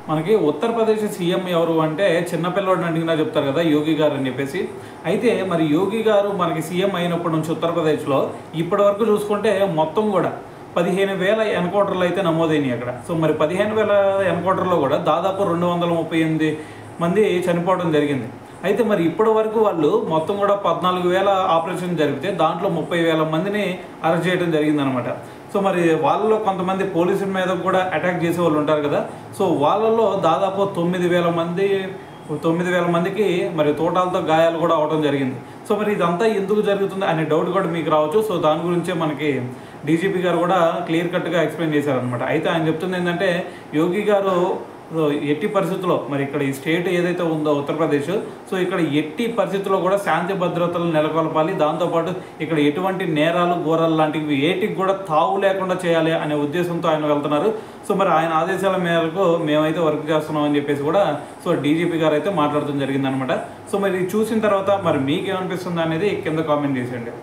మనకి ఉత్తరప్రదేశ్ సీఎం ఎవరు అంటే చిన్నపిల్లవాడిని అడిగినా చెప్తారు కదా యోగి గారు అని చెప్పేసి. అయితే మరి యోగి గారు మనకి సీఎం అయినప్పటి నుంచి ఉత్తరప్రదేశ్లో ఇప్పటి వరకు చూసుకుంటే మొత్తం కూడా 15,000 ఎన్కౌంటర్లు అయితే నమోదైనాయి అక్కడ. సో మరి 15,000 ఎన్కౌంటర్లో కూడా దాదాపు 238 మంది చనిపోవడం జరిగింది. అయితే మరి ఇప్పటి వరకు వాళ్ళు మొత్తం కూడా 14,000 ఆపరేషన్ జరిగితే దాంట్లో 30,000 మందిని అరెస్ట్ చేయడం జరిగిందనమాట. సో మరి వాళ్ళలో కొంతమంది పోలీసుల మీద కూడా అటాక్ చేసే వాళ్ళు ఉంటారు కదా. సో వాళ్ళలో దాదాపు 9,000 మందికి మరి తోటాలతో గాయాలు కూడా అవడం జరిగింది. సో మరి ఇదంతా ఎందుకు జరుగుతుంది అనే డౌట్ కూడా మీకు రావచ్చు. సో దాని గురించే మనకి డీజీపీ గారు కూడా క్లియర్ కట్గా ఎక్స్ప్లెయిన్ చేశారనమాట. అయితే ఆయన చెప్తుంది ఏంటంటే యోగి గారు ఎట్టి పరిస్థితుల్లో మరి ఇక్కడ ఈ స్టేట్ ఏదైతే ఉందో ఉత్తరప్రదేశ్, సో ఇక్కడ ఎట్టి పరిస్థితుల్లో కూడా శాంతి భద్రతలు నెలకొల్పాలి, దాంతోపాటు ఇక్కడ ఎటువంటి నేరాలు ఘోరాలు లాంటివి ఏటికి కూడా తావు లేకుండా చేయాలి అనే ఉద్దేశంతో ఆయన వెళ్తున్నారు. సో మరి ఆయన ఆదేశాల మేరకు మేమైతే వర్క్ చేస్తున్నాం అని చెప్పేసి కూడా సో డీజీపీ గారు అయితే మాట్లాడడం జరిగిందనమాట. సో మరి చూసిన తర్వాత మరి మీకేమనిపిస్తుంది అనేది కింద కామెంట్ చేసేయండి.